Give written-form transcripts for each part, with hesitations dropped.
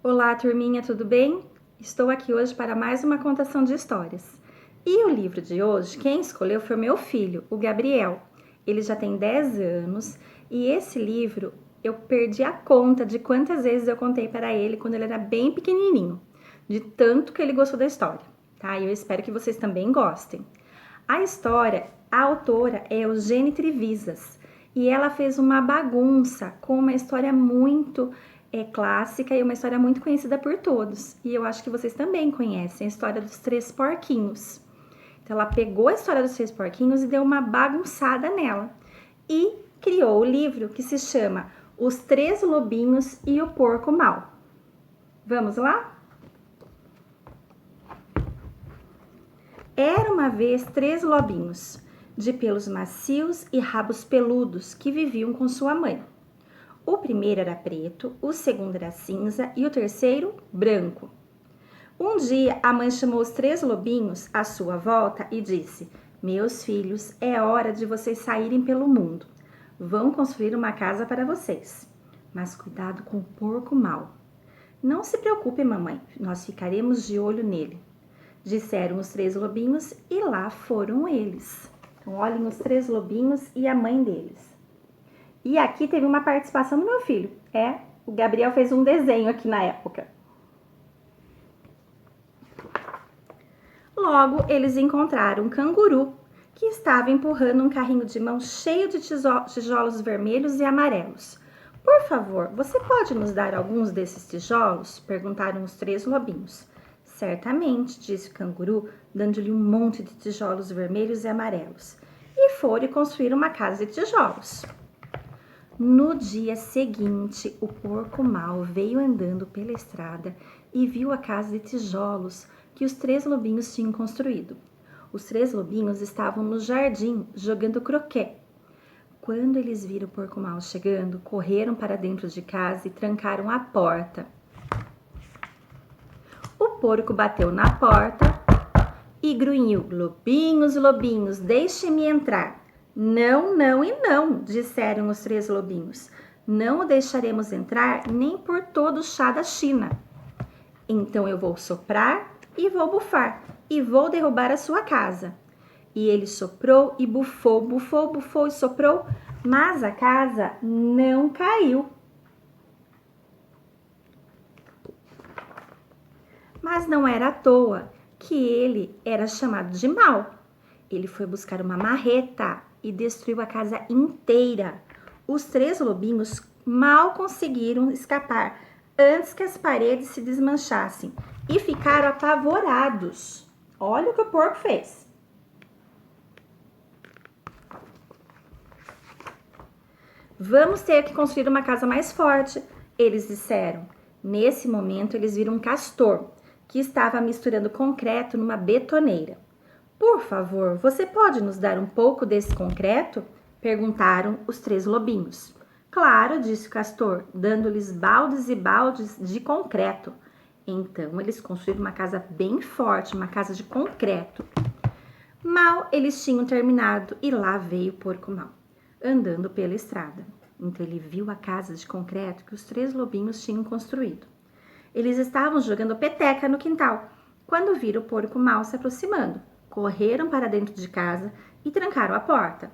Olá, turminha, tudo bem? Estou aqui hoje para mais uma contação de histórias. E o livro de hoje, quem escolheu foi meu filho, o Gabriel. Ele já tem 10 anos e esse livro eu perdi a conta de quantas vezes eu contei para ele quando ele era bem pequenininho, de tanto que ele gostou da história, tá? E eu espero que vocês também gostem. A história, a autora é Eugênia Trivisas e ela fez uma bagunça com uma história muito clássica e uma história muito conhecida por todos. E eu acho que vocês também conhecem a história dos Três Porquinhos. Então ela pegou a história dos Três Porquinhos e deu uma bagunçada nela e criou o livro que se chama Os Três Lobinhos e o Porco Mau. Vamos lá? Era uma vez 3 lobinhos, de pelos macios e rabos peludos, que viviam com sua mãe. O primeiro era preto, o segundo era cinza e o terceiro, branco. Um dia, a mãe chamou os 3 lobinhos à sua volta e disse: Meus filhos, é hora de vocês saírem pelo mundo. Vão construir uma casa para vocês. Mas cuidado com o porco mau. Não se preocupe, mamãe, nós ficaremos de olho nele. Disseram os 3 lobinhos e lá foram eles. Então, olhem os 3 lobinhos e a mãe deles. E aqui teve uma participação do meu filho. O Gabriel fez um desenho aqui na época. Logo, eles encontraram um canguru que estava empurrando um carrinho de mão cheio de tijolos vermelhos e amarelos. Por favor, você pode nos dar alguns desses tijolos? Perguntaram os 3 lobinhos. Certamente, disse o canguru, dando-lhe um monte de tijolos vermelhos e amarelos. E foram construir uma casa de tijolos. No dia seguinte, o porco mau veio andando pela estrada e viu a casa de tijolos que os 3 lobinhos tinham construído. Os 3 lobinhos estavam no jardim jogando croquet. Quando eles viram o porco mau chegando, correram para dentro de casa e trancaram a porta. O porco bateu na porta e grunhiu: Lobinhos, lobinhos, deixem-me entrar. Não, não e não, disseram os 3 lobinhos. Não o deixaremos entrar nem por todo o chá da China. Então eu vou soprar e vou bufar e vou derrubar a sua casa. E ele soprou e bufou, bufou, bufou e soprou, mas a casa não caiu. Mas não era à toa que ele era chamado de mau. Ele foi buscar uma marreta e destruiu a casa inteira. Os 3 lobinhos mal conseguiram escapar antes que as paredes se desmanchassem e ficaram apavorados. Olha o que o porco fez. Vamos ter que construir uma casa mais forte, eles disseram. Nesse momento, eles viram um castor que estava misturando concreto numa betoneira. Por favor, você pode nos dar um pouco desse concreto? Perguntaram os 3 lobinhos. Claro, disse o castor, dando-lhes baldes e baldes de concreto. Então, eles construíram uma casa bem forte, uma casa de concreto. Mal eles tinham terminado e lá veio o porco mau, andando pela estrada. Então, ele viu a casa de concreto que os 3 lobinhos tinham construído. Eles estavam jogando peteca no quintal, quando viram o porco mau se aproximando. Correram para dentro de casa e trancaram a porta.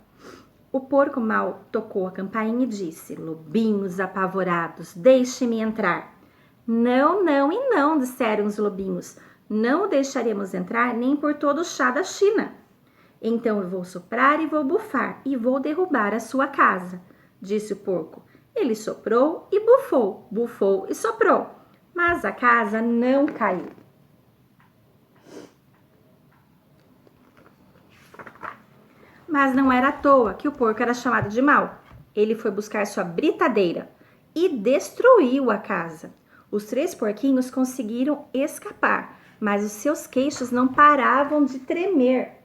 O porco mau tocou a campainha e disse: Lobinhos apavorados, deixem-me entrar. Não, não e não, disseram os lobinhos. Não o deixaremos entrar nem por todo o chá da China. Então eu vou soprar e vou bufar e vou derrubar a sua casa, disse o porco. Ele soprou e bufou, bufou e soprou, mas a casa não caiu. Mas não era à toa que o porco era chamado de mau. Ele foi buscar sua britadeira e destruiu a casa. Os 3 porquinhos conseguiram escapar, mas os seus queixos não paravam de tremer.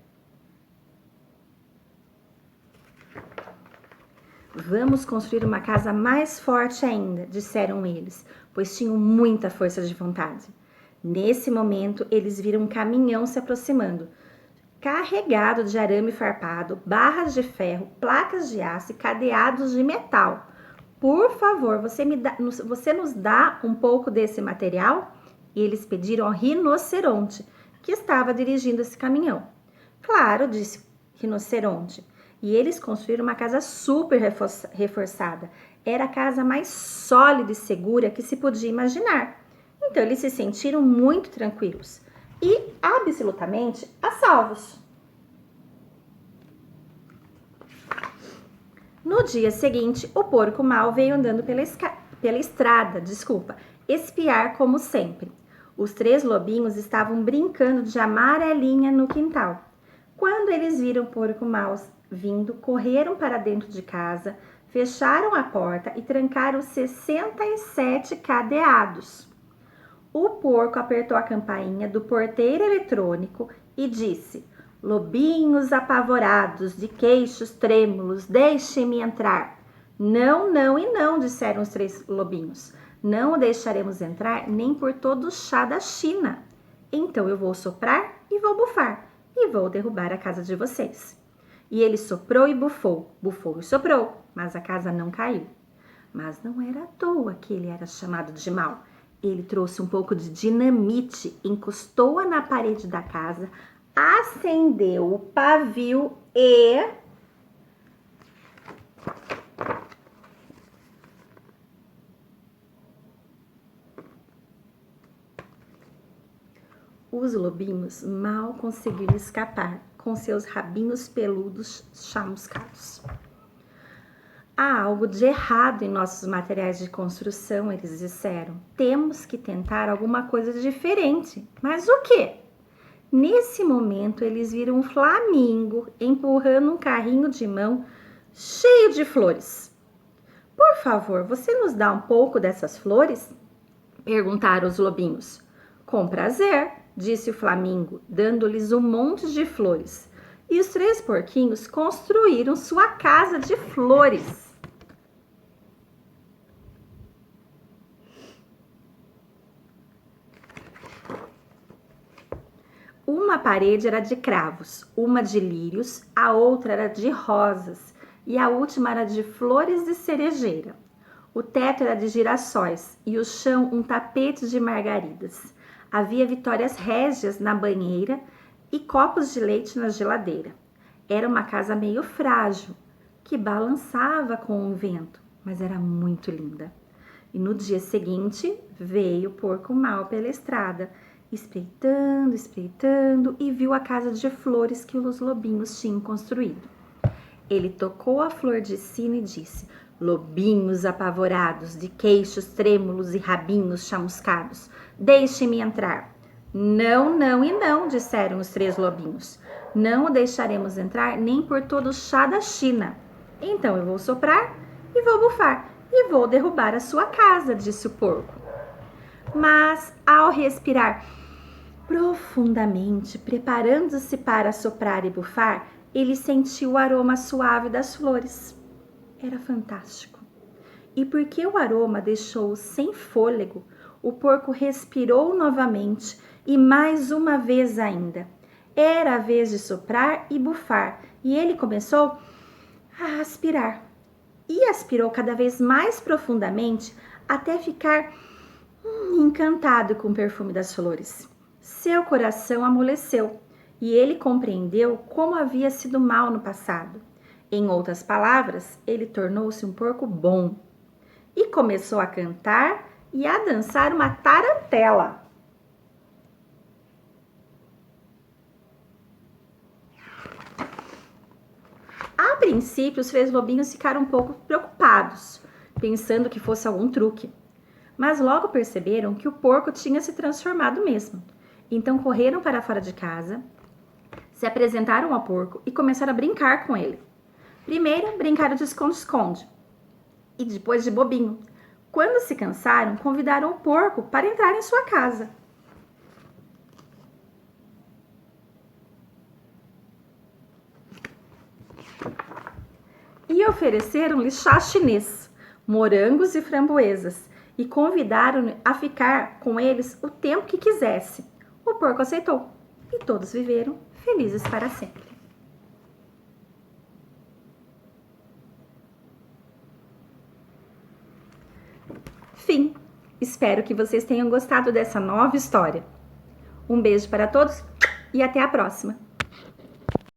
Vamos construir uma casa mais forte ainda, disseram eles, pois tinham muita força de vontade. Nesse momento, eles viram um caminhão se aproximando, carregado de arame farpado, barras de ferro, placas de aço e cadeados de metal. Por favor, você nos dá um pouco desse material? E eles pediram ao rinoceronte, que estava dirigindo esse caminhão. Claro, disse o rinoceronte. E eles construíram uma casa super reforçada. Era a casa mais sólida e segura que se podia imaginar. Então, eles se sentiram muito tranquilos e absolutamente a salvos. No dia seguinte, o porco mau veio andando pela estrada, espiar como sempre. Os 3 lobinhos estavam brincando de amarelinha no quintal. Quando eles viram o porco mau vindo, correram para dentro de casa, fecharam a porta e trancaram 67 cadeados. O porco apertou a campainha do porteiro eletrônico e disse: lobinhos apavorados, de queixos trêmulos, deixem-me entrar. Não, não e não, disseram os 3 lobinhos. Não o deixaremos entrar nem por todo o chá da China. Então eu vou soprar e vou bufar e vou derrubar a casa de vocês. E ele soprou e bufou, bufou e soprou, mas a casa não caiu. Mas não era à toa que ele era chamado de mau. Ele trouxe um pouco de dinamite, encostou-a na parede da casa, acendeu o pavio e os lobinhos mal conseguiram escapar com seus rabinhos peludos chamuscados. Há algo de errado em nossos materiais de construção, eles disseram. Temos que tentar alguma coisa diferente. Mas o quê? Nesse momento, eles viram um flamingo empurrando um carrinho de mão cheio de flores. Por favor, você nos dá um pouco dessas flores? Perguntaram os lobinhos. Com prazer, disse o flamingo, dando-lhes um monte de flores. E os 3 porquinhos construíram sua casa de flores. Uma parede era de cravos, uma de lírios, a outra era de rosas e a última era de flores de cerejeira. O teto era de girassóis e o chão um tapete de margaridas. Havia vitórias régias na banheira e copos de leite na geladeira. Era uma casa meio frágil, que balançava com o vento, mas era muito linda. E no dia seguinte veio o porco mau pela estrada, espreitando, espreitando, e viu a casa de flores que os lobinhos tinham construído. Ele tocou a flor de sino e disse: lobinhos apavorados, de queixos trêmulos e rabinhos chamuscados, deixem-me entrar. Não, não e não, disseram os 3 lobinhos. Não o deixaremos entrar nem por todo o chá da China. Então eu vou soprar e vou bufar e vou derrubar a sua casa, disse o porco. Mas ao respirar profundamente, preparando-se para soprar e bufar, ele sentiu o aroma suave das flores. Era fantástico. E porque o aroma deixou-o sem fôlego, o porco respirou novamente e mais uma vez ainda. Era a vez de soprar e bufar, e ele começou a aspirar. E aspirou cada vez mais profundamente até ficar encantado com o perfume das flores. Seu coração amoleceu e ele compreendeu como havia sido mal no passado. Em outras palavras, ele tornou-se um porco bom e começou a cantar e a dançar uma tarantela. A princípio, os 3 lobinhos ficaram um pouco preocupados, pensando que fosse algum truque. Mas logo perceberam que o porco tinha se transformado mesmo. Então correram para fora de casa, se apresentaram ao porco e começaram a brincar com ele. Primeiro brincaram de esconde-esconde e depois de bobinho. Quando se cansaram, convidaram o porco para entrar em sua casa. E ofereceram-lhe chá chinês, morangos e framboesas, e convidaram-no a ficar com eles o tempo que quisesse. O porco aceitou e todos viveram felizes para sempre. fim. Espero que vocês tenham gostado dessa nova história. Um beijo para todos e até a próxima!